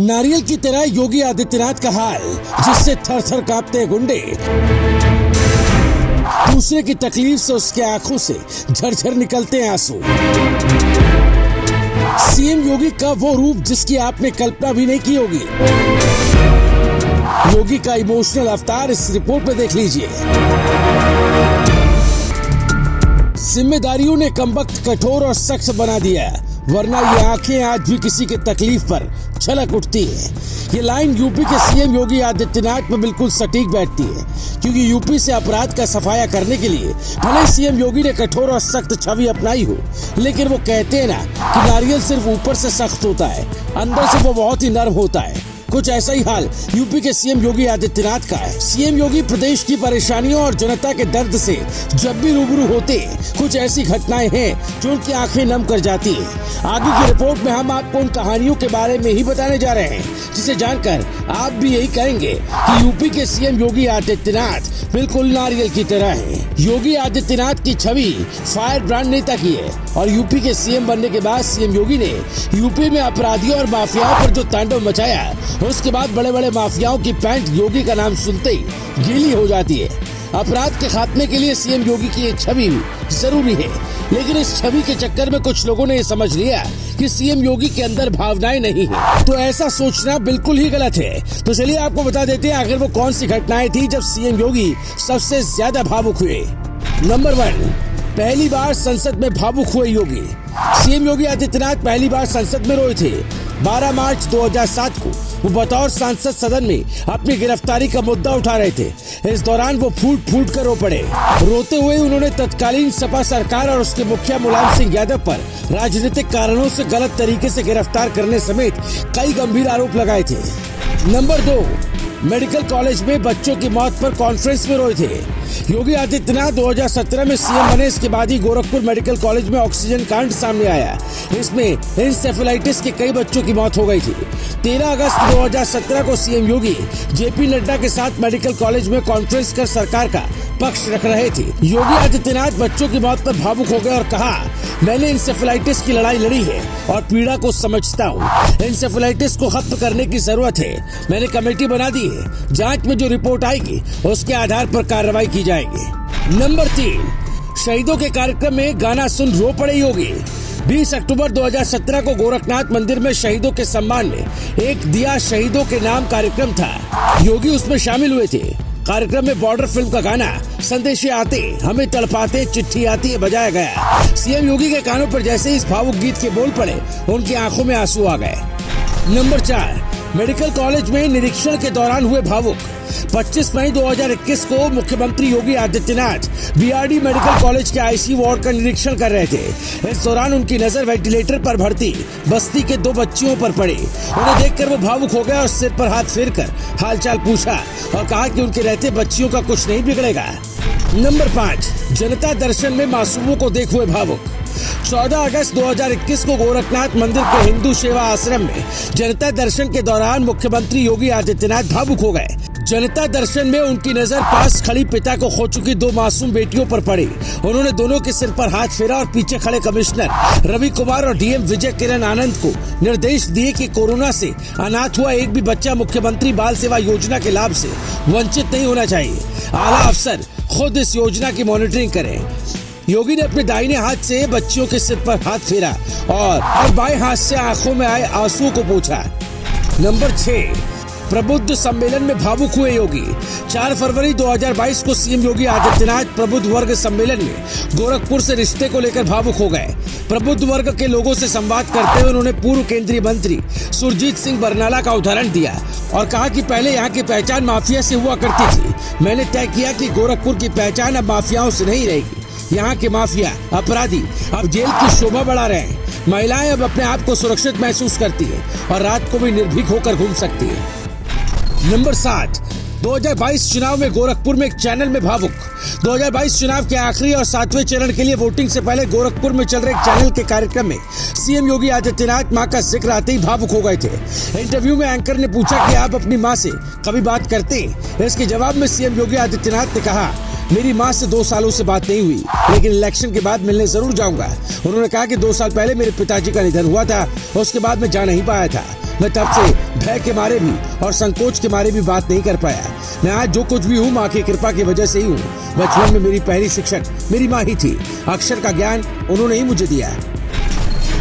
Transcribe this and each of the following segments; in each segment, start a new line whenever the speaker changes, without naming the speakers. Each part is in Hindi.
नारियल की तरह योगी आदित्यनाथ का हाल, जिससे थर थर कांपते गुंडे। दूसरे की तकलीफ से उसके आंखों से झरझर निकलते हैं आंसू। सीएम योगी का वो रूप जिसकी आपने कल्पना भी नहीं की होगी। योगी का इमोशनल अवतार इस रिपोर्ट में देख लीजिए। जिम्मेदारियों ने कमबख्त कठोर और सख्त बना दिया, वरना ये आंखें आज भी किसी के तकलीफ पर छलक उठती है। ये लाइन यूपी के सीएम योगी आदित्यनाथ में बिल्कुल सटीक बैठती है, क्योंकि यूपी से अपराध का सफाया करने के लिए भले सीएम योगी ने कठोर और सख्त छवि अपनाई हो, लेकिन वो कहते हैं ना कि नारियल सिर्फ ऊपर से सख्त होता है, अंदर से वो बहुत ही नर्म होता है। कुछ ऐसा ही हाल यूपी के सीएम योगी आदित्यनाथ का है। सीएम योगी प्रदेश की परेशानियों और जनता के दर्द से जब भी रूबरू होते हैं, कुछ ऐसी घटनाएं हैं जो उनकी आंखें नम कर जाती हैं। आगे की रिपोर्ट में हम आपको उन कहानियों के बारे में ही बताने जा रहे हैं, जिसे जानकर आप भी यही कहेंगे कि यूपी के सीएम योगी आदित्यनाथ बिल्कुल नारियल की तरह है। योगी आदित्यनाथ की छवि फायर ब्रांड नेता की है और यूपी के सीएम बनने के बाद सीएम योगी ने यूपी में अपराधियों और माफियाओं पर जो तांडव मचाया, उसके बाद बड़े बड़े माफियाओं की पैंट योगी का नाम सुनते ही गीली हो जाती है। अपराध के खात्मे के लिए सीएम योगी की ये छवि जरूरी है, लेकिन इस छवि के चक्कर में कुछ लोगों ने ये समझ लिया कि सीएम योगी के अंदर भावनाएं नहीं है। तो ऐसा सोचना बिल्कुल ही गलत है। तो चलिए आपको बता देते हैं आखिर वो कौन सी घटनाएं थी जब सीएम योगी सबसे ज्यादा भावुक हुए। नंबर 1, पहली बार संसद में भावुक हुए योगी। सीएम योगी आदित्यनाथ पहली बार संसद में रोए थे। 12 मार्च 2007 को वो बतौर सांसद सदन में अपनी गिरफ्तारी का मुद्दा उठा रहे थे। इस दौरान वो फूट फूट कर रो पड़े। रोते हुए उन्होंने तत्कालीन सपा सरकार और उसके मुखिया मुलायम सिंह यादव पर राजनीतिक कारणों से गलत तरीके से गिरफ्तार करने समेत कई गंभीर आरोप लगाए थे। नंबर 2, मेडिकल कॉलेज में बच्चों की मौत पर कॉन्फ्रेंस में रोए थे। योगी आदित्यनाथ 2017 में सीएम बने, इसके बाद ही गोरखपुर मेडिकल कॉलेज में ऑक्सीजन कांड सामने आया। इसमें इंसेफेलाइटिस के कई बच्चों की मौत हो गई थी। 13 अगस्त 2017 को सीएम योगी जेपी नड्डा के साथ मेडिकल कॉलेज में कॉन्फ्रेंस कर सरकार का पक्ष रख रहे थे। योगी आदित्यनाथ बच्चों की मौत पर भावुक हो गए और कहा, मैंने इंसेफेलाइटिस की लड़ाई लड़ी है और पीड़ा को समझता हूँ। इंसेफेलाइटिस को खत्म करने की जरूरत है। मैंने कमेटी बना दी है। जांच में जो रिपोर्ट आएगी उसके आधार पर कार्रवाई की जाएगी। नंबर 3, शहीदों के कार्यक्रम में गाना सुन रो पड़े योगी। 20 अक्टूबर 2017 को गोरखनाथ मंदिर में शहीदों के सम्मान में एक दिया शहीदों के नाम कार्यक्रम था। योगी उसमें शामिल हुए थे। कार्यक्रम में बॉर्डर फिल्म का गाना संदेशे आते हमें तड़पाते चिट्ठी आती है बजाया गया। सीएम योगी के कानों पर जैसे इस भावुक गीत के बोल पड़े, उनकी आंखों में आंसू आ गए। नंबर 4, मेडिकल कॉलेज में निरीक्षण के दौरान हुए भावुक। 25 मई 2021 को मुख्यमंत्री Yogi Adityanath BRD medical college के आईसीयू वार्ड का निरीक्षण कर रहे थे। इस दौरान उनकी नजर वेंटिलेटर पर भर्ती बस्ती के 2 बच्चियों पर पड़ी। उन्हें देखकर वो भावुक हो गए और सिर पर हाथ फेरकर हालचाल पूछा और कहा कि उनके रहते बच्चियों का कुछ नहीं बिगड़ेगा। नंबर 5, जनता दर्शन में मासूमों को देख हुए भावुक। 14 अगस्त 2021 को गोरखनाथ मंदिर के हिंदू सेवा आश्रम में जनता दर्शन के दौरान मुख्यमंत्री योगी आदित्यनाथ भावुक हो गए। जनता दर्शन में उनकी नजर पास खड़ी पिता को खो चुकी 2 मासूम बेटियों पर पड़ी। उन्होंने दोनों के सिर पर हाथ फेरा और पीछे खड़े कमिश्नर रवि कुमार और डीएम विजय किरण आनंद को निर्देश दिए कि कोरोना से अनाथ हुआ एक भी बच्चा मुख्यमंत्री बाल सेवा योजना के लाभ से वंचित नहीं होना चाहिए। आला अफसर खुद इस योजना की मॉनिटरिंग करें। योगी ने अपने दाहिने हाथ से बच्चियों के सिर पर हाथ फेरा और बाएं हाथ से आंखों में आए आंसुओं को पोंछा। नंबर 6, प्रबुद्ध सम्मेलन में भावुक हुए योगी। 4 फरवरी 2022 को सीएम योगी आदित्यनाथ प्रबुद्ध वर्ग सम्मेलन में गोरखपुर से रिश्ते को लेकर भावुक हो गए। प्रबुद्ध वर्ग के लोगों से संवाद करते हुए उन्होंने पूर्व केंद्रीय मंत्री सुरजीत सिंह बरनाला का उदाहरण दिया और कहा कि पहले यहाँ की पहचान माफिया से हुआ करती थी। मैंने तय किया कि गोरखपुर की पहचान अब माफियाओं से नहीं रहेगी। यहाँ के माफिया अपराधी अब जेल की शोभा बढ़ा रहे हैं। महिलाएं अब अपने आप को सुरक्षित महसूस करती है और रात को भी निर्भीक होकर घूम सकती है। नंबर 7, 2022 चुनाव में गोरखपुर में एक चैनल में भावुक। 2022 चुनाव के आखिरी और 7वें चरण के लिए वोटिंग से पहले गोरखपुर में चल रहे एक चैनल के कार्यक्रम में सीएम योगी आदित्यनाथ मां का जिक्र आते ही भावुक हो गए थे। इंटरव्यू में एंकर ने पूछा कि आप अपनी मां से कभी बात करते हैं। इसके जवाब में सीएम योगी आदित्यनाथ ने कहा, मेरी मां से 2 सालों से बात नहीं हुई, लेकिन इलेक्शन के बाद मिलने जरूर जाऊंगा। उन्होंने कहा कि 2 साल पहले मेरे पिताजी का निधन हुआ था, उसके बाद मैं जा नहीं पाया था। मैं तब से भय के मारे भी और संकोच के मारे भी बात नहीं कर पाया। मैं आज जो कुछ भी हूँ माँ की कृपा की वजह से ही हूँ। बचपन में मेरी पहली शिक्षक मेरी माँ ही थी। अक्षर का ज्ञान उन्होंने ही मुझे दिया।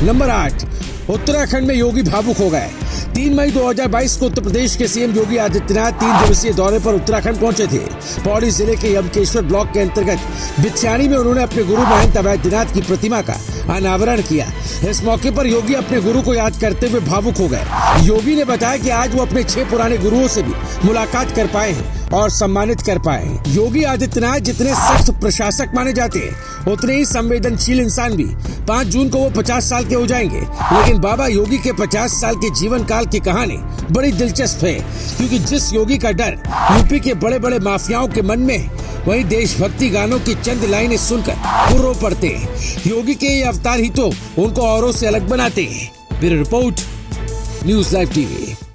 नंबर 8, उत्तराखंड में योगी भावुक हो गए। 3 मई 2022 को उत्तर प्रदेश के सीएम योगी आदित्यनाथ 3 दिवसीय दौरे पर उत्तराखंड पहुंचे थे। पौड़ी जिले के यमकेश्वर ब्लॉक के अंतर्गत बिछ्याणी में उन्होंने अपने गुरु महंत अवैधनाथ की प्रतिमा का अनावरण किया। इस मौके पर योगी अपने गुरु को याद करते हुए भावुक हो गए। योगी ने बताया कि आज वो अपने 6 पुराने गुरुओं से भी मुलाकात कर पाए हैं और सम्मानित कर पाए हैं। योगी आदित्यनाथ जितने सख्त प्रशासक माने जाते हैं उतने ही संवेदनशील इंसान भी। 5 जून को वो 50 साल के हो जाएंगे, लेकिन बाबा योगी के 50 साल के जीवन काल की कहानी बड़ी दिलचस्प है, क्योंकि जिस योगी का डर यूपी के बड़े बड़े माफियाओं के मन में, वही देशभक्ति गानों की चंद लाइनें सुनकर वो रो पड़ते हैं। योगी के ये अवतार ही तो उनको औरों से अलग बनाते हैं। Bureau report, news live TV.